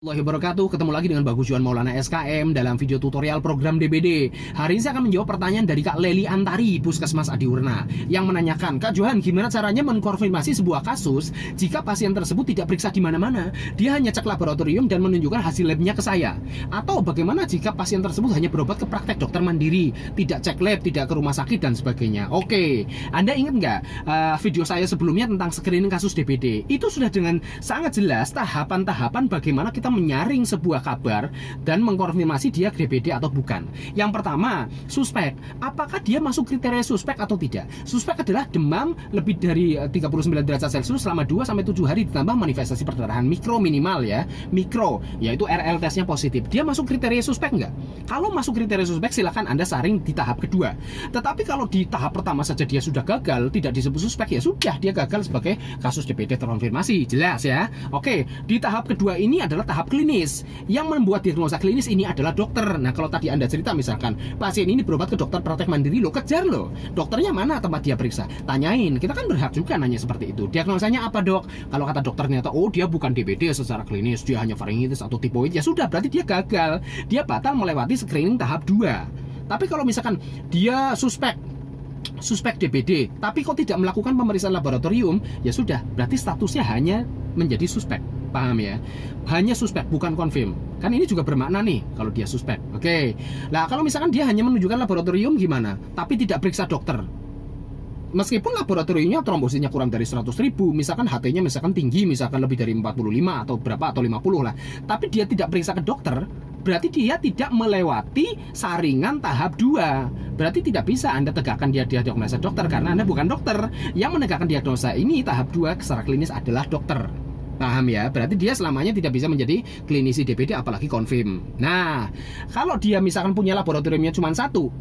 Warahmatullahi wabarakatuh. Ketemu lagi dengan Bagus Juan Maulana SKM dalam video tutorial program DBD. Hari ini saya akan menjawab pertanyaan dari Kak Leli Antari, Puskesmas Adiwarna, yang menanyakan, Kak Johan, gimana caranya mengkonfirmasi sebuah kasus jika pasien tersebut tidak periksa di mana-mana, dia hanya cek laboratorium dan menunjukkan hasil labnya ke saya? Atau bagaimana jika pasien tersebut hanya berobat ke praktek dokter mandiri, tidak cek lab, tidak ke rumah sakit dan sebagainya? Oke, Anda ingat nggak video saya sebelumnya tentang screening kasus DBD? Itu sudah dengan sangat jelas tahapan-tahapan bagaimana kita menyaring sebuah kabar dan mengkonfirmasi dia DBD atau bukan. Yang pertama, suspek. Apakah dia masuk kriteria suspek atau tidak? Suspek adalah demam lebih dari 39 derajat Celcius selama 2-7 hari ditambah manifestasi perdarahan mikro minimal ya. Mikro, yaitu RL tesnya positif. Dia masuk kriteria suspek nggak? Kalau masuk kriteria suspek, silakan Anda saring di tahap kedua. Tetapi kalau di tahap pertama saja dia sudah gagal, tidak disebut suspek, ya sudah, dia gagal sebagai kasus DBD terkonfirmasi. Jelas ya? Oke, di tahap kedua ini adalah tahap klinis. Yang membuat diagnosa klinis ini adalah dokter. Nah, kalau tadi Anda cerita misalkan pasien ini berobat ke dokter praktek mandiri, lo kejar lo, dokternya mana tempat dia periksa, tanyain. Kita kan berhak juga nanya seperti itu. Diagnosanya apa, dok? Kalau kata dokternya, oh dia bukan DBD secara klinis, dia hanya faringitis atau tipoid, ya sudah, berarti dia gagal. Dia batal melewati screening tahap 2. Tapi kalau misalkan dia suspek DBD, tapi kok tidak melakukan pemeriksaan laboratorium, ya sudah, berarti statusnya hanya menjadi suspek. Paham ya? Hanya suspek, bukan konfirm. Kan ini juga bermakna nih kalau dia suspek. Oke. Nah, kalau misalkan dia hanya menunjukkan laboratorium gimana? Tapi tidak periksa dokter. Meskipun laboratoriumnya trombositnya kurang dari 100.000, misalkan HT-nya misalkan tinggi, misalkan lebih dari 45 atau berapa atau 50 lah, tapi dia tidak periksa ke dokter, berarti dia tidak melewati saringan tahap 2. Berarti tidak bisa Anda tegakkan dia diagnosa dokter karena Anda bukan dokter. Yang menegakkan diagnosa ini tahap 2 secara klinis adalah dokter. Paham ya? Berarti dia selamanya tidak bisa menjadi klinisi DBD apalagi konfirm. Nah, kalau dia misalkan punya laboratoriumnya cuma satu,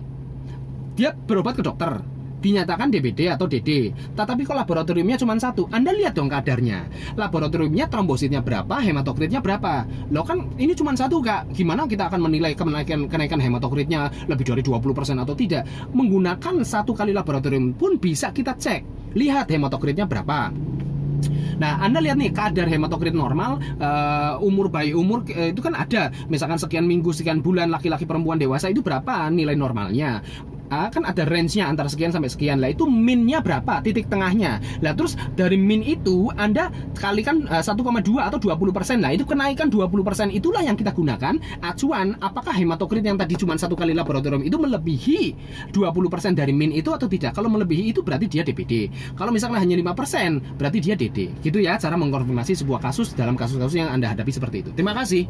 dia berobat ke dokter, dinyatakan DBD atau DD, tetapi kalau laboratoriumnya cuma satu, Anda lihat dong kadarnya. Laboratoriumnya trombositnya berapa, hematokritnya berapa. Loh kan ini cuma satu, Kak. Gimana kita akan menilai kenaikan hematokritnya lebih dari 20% atau tidak? Menggunakan satu kali laboratorium pun bisa kita cek. Lihat hematokritnya berapa. Nah, Anda lihat nih kadar hematokrit normal, umur bayi itu kan ada, misalkan sekian minggu, sekian bulan, laki-laki perempuan dewasa itu berapa nilai normalnya. Kan ada range-nya antara sekian sampai sekian. Lah itu min-nya berapa, titik tengahnya. Lah terus dari min itu Anda kalikan 1,2 atau 20%. Nah itu kenaikan 20% itulah yang kita gunakan acuan apakah hematokrit yang tadi cuma satu kali laboratorium itu melebihi 20% dari min itu atau tidak. Kalau melebihi itu berarti dia DBD. Kalau misalnya hanya 5% berarti dia DD. Gitu ya cara mengkonfirmasi sebuah kasus dalam kasus-kasus yang Anda hadapi seperti itu. Terima kasih.